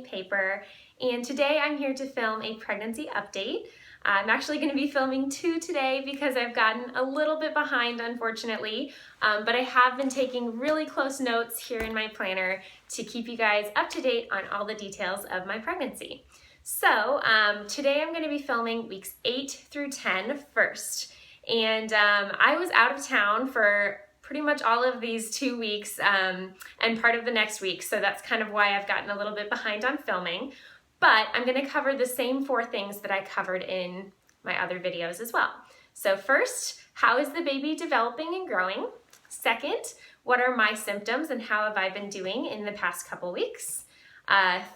Pink Paper, and today I'm here to film a pregnancy update. I'm actually going to be filming two today because I've gotten a little bit behind, unfortunately, but I have been taking really close notes here in my planner to keep you guys up to date on all the details of my pregnancy. So today I'm going to be filming weeks 8 through 10 first, and I was out of town for pretty much all of these 2 weeks and part of the next week, so that's kind of why I've gotten a little bit behind on filming. But I'm going to cover the same 4 things that I covered in my other videos as well. So first, how is the baby developing and growing? Second, what are my symptoms and how have I been doing in the past couple weeks?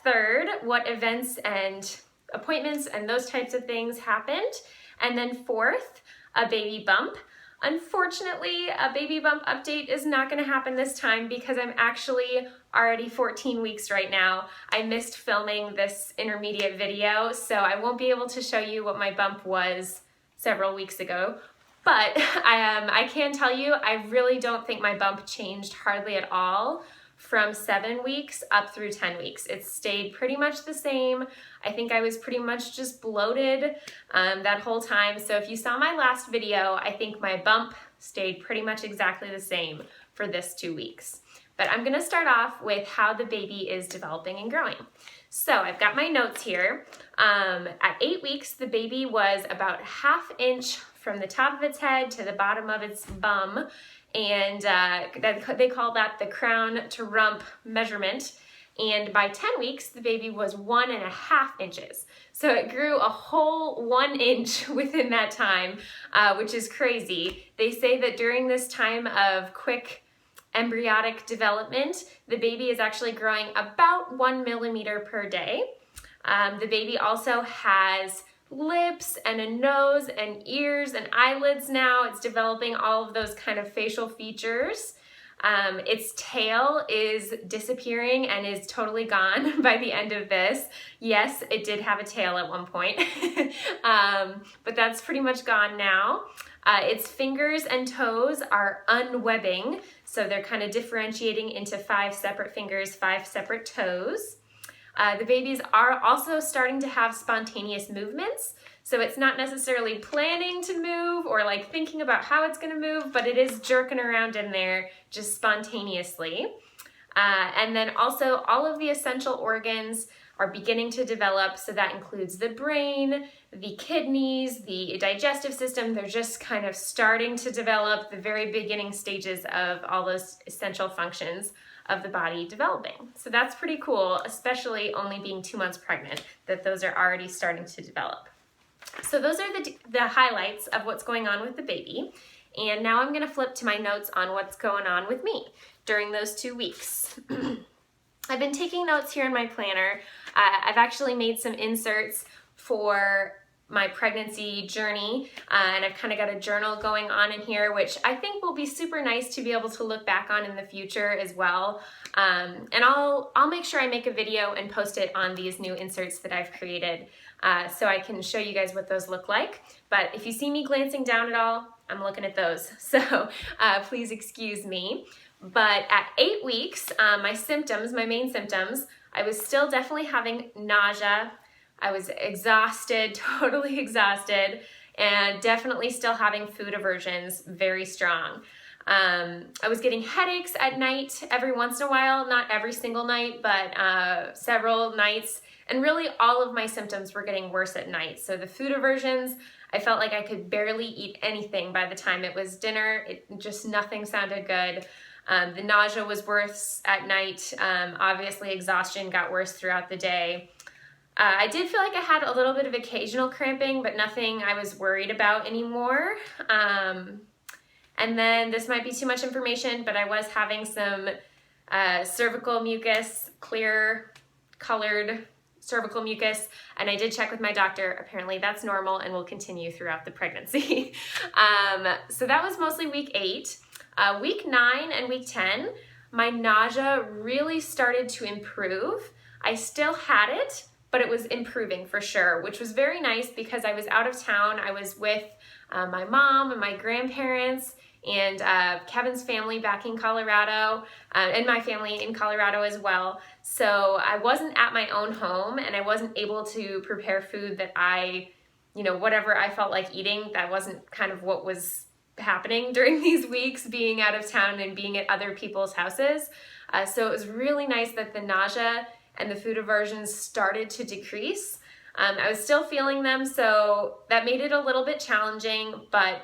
Third, what events and appointments and those types of things happened? And then fourth, a baby bump. Unfortunately, a baby bump update is not going to happen this time because I'm actually already 14 weeks right now. I missed filming this intermediate video, so I won't be able to show you what my bump was several weeks ago. But I can tell you, I really don't think my bump changed hardly at all from 7 weeks up through 10 weeks. It stayed pretty much the same. I think I was pretty much just bloated that whole time. So if you saw my last video, I think my bump stayed pretty much exactly the same for this 2 weeks. But I'm gonna start off with how the baby is developing and growing. So I've got my notes here. At 8 weeks, the baby was about 1/2 inch from the top of its head to the bottom of its bum. And they call that the crown to rump measurement. And by 10 weeks, the baby was 1.5 inches. So it grew a whole 1 inch within that time, which is crazy. They say that during this time of quick embryonic development, the baby is actually growing about 1 millimeter per day. The baby also has lips and a nose and ears and eyelids now. It's developing all of those kind of facial features. Its tail is disappearing and is totally gone by the end of this. Yes, it did have a tail at one point, but that's pretty much gone now. Its fingers and toes are unwebbing, so they're kind of differentiating into 5 separate fingers, 5 separate toes. The babies are also starting to have spontaneous movements, so it's not necessarily planning to move or like thinking about how it's going to move, but it is jerking around in there just spontaneously. And then also all of the essential organs are beginning to develop, so that includes the brain, the kidneys, the digestive system. They're just kind of starting to develop, the very beginning stages of all those essential functions of the body developing. So that's pretty cool, especially only being 2 months pregnant, that those are already starting to develop. So those are the highlights of what's going on with the baby. And now I'm gonna flip to my notes on what's going on with me during those 2 weeks. I've been taking notes here in my planner. I've actually made some inserts for my pregnancy journey, and I've kind of got a journal going on in here, which I think will be super nice to be able to look back on in the future as well. And I'll make sure I make a video and post it on these new inserts that I've created, so I can show you guys what those look like. But if you see me glancing down at all, I'm looking at those, so please excuse me. But at 8 weeks, my main symptoms, I was still definitely having nausea. I was exhausted, totally exhausted, and definitely still having food aversions very strong. I was getting headaches at night every once in a while, not every single night, but several nights. And really all of my symptoms were getting worse at night. So the food aversions, I felt like I could barely eat anything by the time it was dinner. Nothing sounded good. The nausea was worse at night. Obviously exhaustion got worse throughout the day. I did feel like I had a little bit of occasional cramping, but nothing I was worried about anymore. And then this might be too much information, but I was having some cervical mucus, clear colored cervical mucus, and I did check with my doctor. Apparently that's normal and will continue throughout the pregnancy. So that was mostly week 8. Week 9 and week 10, my nausea really started to improve. I still had it, but it was improving for sure, which was very nice because I was out of town. I was with my mom and my grandparents, and Kevin's family back in Colorado, and my family in Colorado as well. So I wasn't at my own home, and I wasn't able to prepare food that whatever I felt like eating. That wasn't kind of what was happening during these weeks, being out of town and being at other people's houses. So it was really nice that the nausea and the food aversions started to decrease. I was still feeling them, so that made it a little bit challenging, but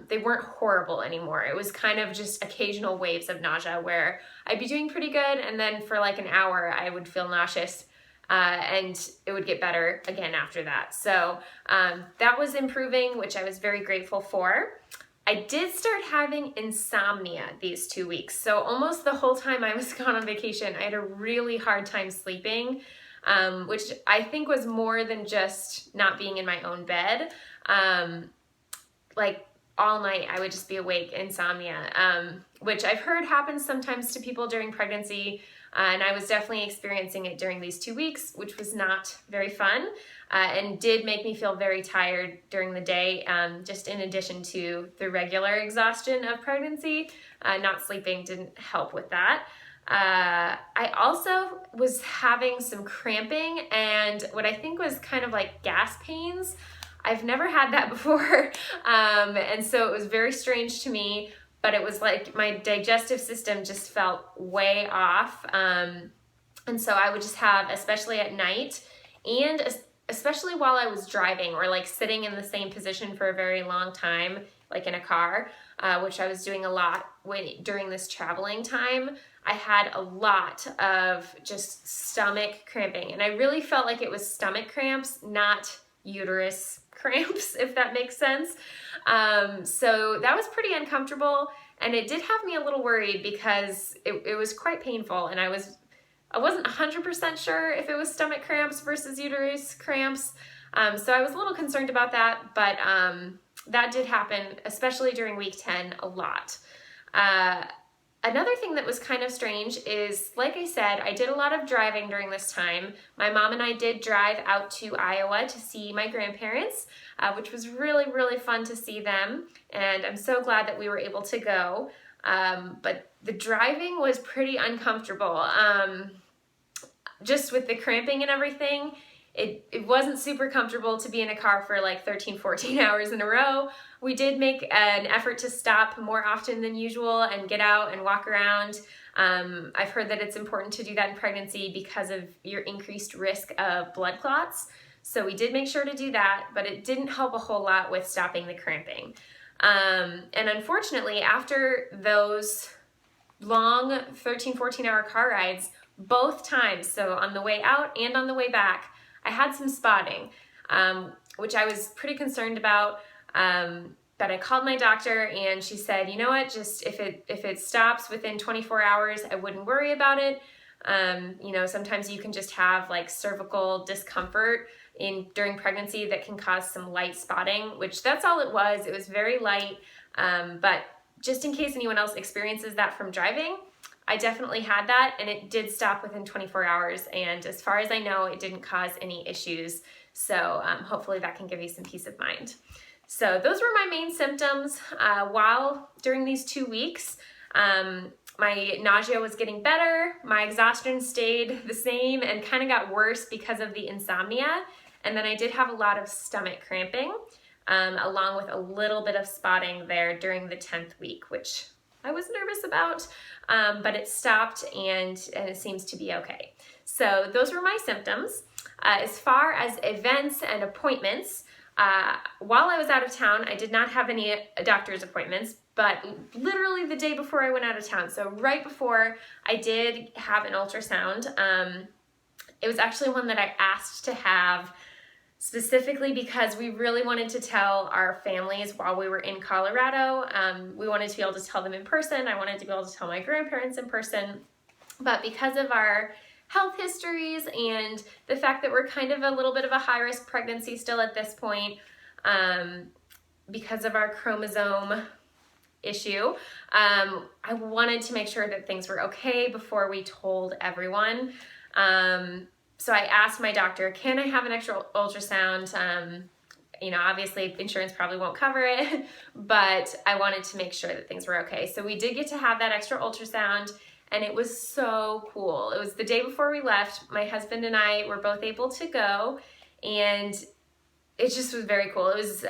they weren't horrible anymore. It was kind of just occasional waves of nausea where I'd be doing pretty good, and then for like an hour I would feel nauseous, and it would get better again after that. So that was improving, which I was very grateful for. I did start having insomnia these 2 weeks. So almost the whole time I was gone on vacation, I had a really hard time sleeping, which I think was more than just not being in my own bed. Like all night I would just be awake, insomnia, which I've heard happens sometimes to people during pregnancy. And I was definitely experiencing it during these 2 weeks, which was not very fun, and did make me feel very tired during the day, just in addition to the regular exhaustion of pregnancy. Not sleeping didn't help with that. I also was having some cramping and what I think was kind of like gas pains. I've never had that before, and so it was very strange to me. But it was like my digestive system just felt way off. And so I would just have, especially at night, and especially while I was driving or like sitting in the same position for a very long time, like in a car, which I was doing a lot during this traveling time, I had a lot of just stomach cramping. And I really felt like it was stomach cramps, not uterus cramps, if that makes sense. So that was pretty uncomfortable, and it did have me a little worried because it was quite painful, and I wasn't 100% sure if it was stomach cramps versus uterus cramps. So I was a little concerned about that, but that did happen, especially during week 10, a lot. Another thing that was kind of strange is, like I said, I did a lot of driving during this time. My mom and I did drive out to Iowa to see my grandparents, which was really, really fun to see them. And I'm so glad that we were able to go. But the driving was pretty uncomfortable. Just with the cramping and everything, it wasn't super comfortable to be in a car for like 13, 14 hours in a row. We did make an effort to stop more often than usual and get out and walk around. I've heard that it's important to do that in pregnancy because of your increased risk of blood clots. So we did make sure to do that, but it didn't help a whole lot with stopping the cramping. And unfortunately, after those long 13, 14-hour car rides, both times, so on the way out and on the way back, I had some spotting, which I was pretty concerned about. But I called my doctor and she said, you know what, just if it stops within 24 hours, I wouldn't worry about it. Sometimes you can just have like cervical discomfort during pregnancy that can cause some light spotting, which that's all it was. It was very light. But just in case anyone else experiences that from driving, I definitely had that, and it did stop within 24 hours. And as far as I know, it didn't cause any issues. So hopefully that can give you some peace of mind. So those were my main symptoms during these 2 weeks. My nausea was getting better. My exhaustion stayed the same and kind of got worse because of the insomnia. And then I did have a lot of stomach cramping, along with a little bit of spotting there during the 10th week, which I was nervous about, but it stopped and it seems to be okay. So those were my symptoms. As far as events and appointments, while I was out of town, I did not have any doctor's appointments, but literally the day before I went out of town, so right before, I did have an ultrasound. It was actually one that I asked to have specifically because we really wanted to tell our families while we were in Colorado. We wanted to be able to tell them in person. I wanted to be able to tell my grandparents in person. But because of our health histories and the fact that we're kind of a little bit of a high-risk pregnancy still at this point, because of our chromosome issue, I wanted to make sure that things were okay before we told everyone. So I asked my doctor, can I have an extra ultrasound? you know, obviously insurance probably won't cover it, but I wanted to make sure that things were okay. So we did get to have that extra ultrasound, and it was so cool. It was the day before we left. My husband and I were both able to go, and it just was very cool. It was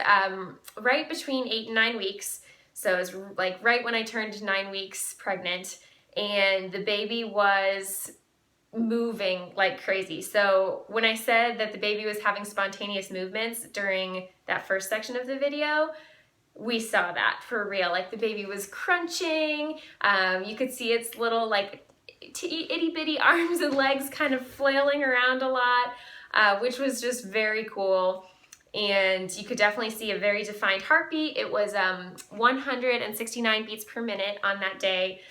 right between 8 and 9 weeks. So it was like right when I turned 9 weeks pregnant, and the baby was moving like crazy. So when I said that the baby was having spontaneous movements during that first section of the video, we saw that for real. Like the baby was crunching. You could see its little like itty bitty arms and legs kind of flailing around a lot, which was just very cool. And you could definitely see a very defined heartbeat. It was 169 beats per minute on that day,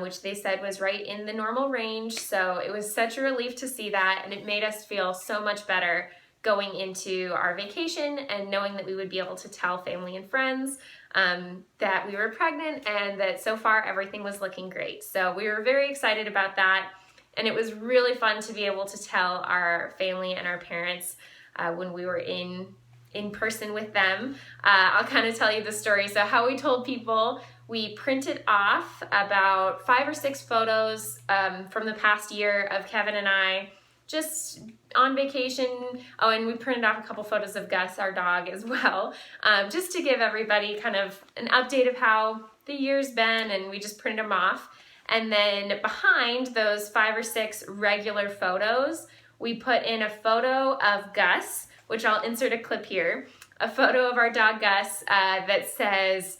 which they said was right in the normal range. So it was such a relief to see that, and it made us feel so much better going into our vacation and knowing that we would be able to tell family and friends that we were pregnant and that so far everything was looking great. So we were very excited about that, and it was really fun to be able to tell our family and our parents when we were in person with them. I'll kind of tell you the story. So how we told people, we printed off about 5 or 6 photos from the past year of Kevin and I just on vacation. Oh, and we printed off a couple photos of Gus, our dog, as well, just to give everybody kind of an update of how the year's been, and we just printed them off. And then behind those 5 or 6 regular photos, we put in a photo of Gus, which I'll insert a clip here, a photo of our dog Gus that says,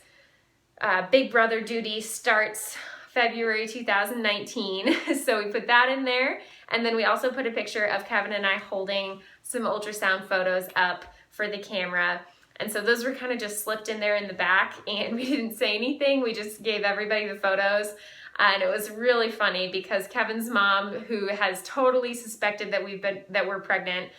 Big Brother duty starts February 2019. So we put that in there. And then we also put a picture of Kevin and I holding some ultrasound photos up for the camera. And so those were kind of just slipped in there in the back, and we didn't say anything. We just gave everybody the photos. And it was really funny because Kevin's mom, who has totally suspected that we're pregnant,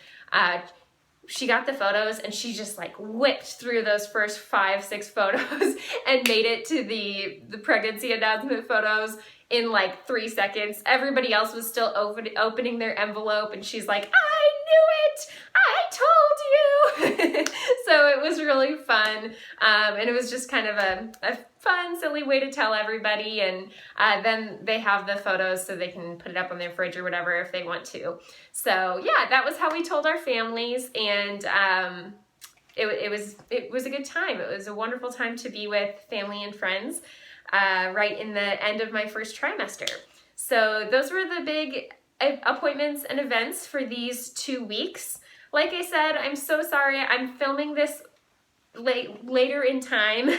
she got the photos and she just like whipped through those first 5, 6 photos and made it to the pregnancy announcement photos in like 3 seconds. Everybody else was still opening their envelope, and she's like, I knew it! I told you! So it was really fun. And it was just kind of a fun, silly way to tell everybody. And then they have the photos so they can put it up on their fridge or whatever if they want to. So yeah, that was how we told our families. And it was a good time. It was a wonderful time to be with family and friends right in the end of my first trimester. So those were the big appointments and events for these 2 weeks. Like I said, I'm so sorry. I'm filming this later in time.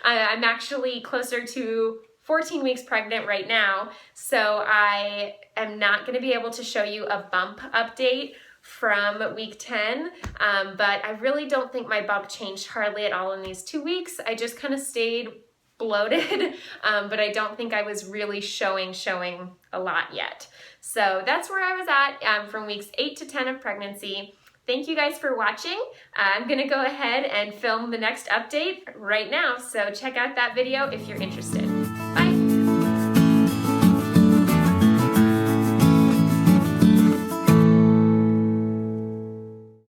I'm actually closer to 14 weeks pregnant right now, so I am not going to be able to show you a bump update from week 10, but I really don't think my bump changed hardly at all in these 2 weeks. I just kind of stayed bloated, but I don't think I was really showing a lot yet. So that's where I was at from weeks 8 to 10 of pregnancy. Thank you guys for watching. I'm gonna go ahead and film the next update right now, so check out that video if you're interested.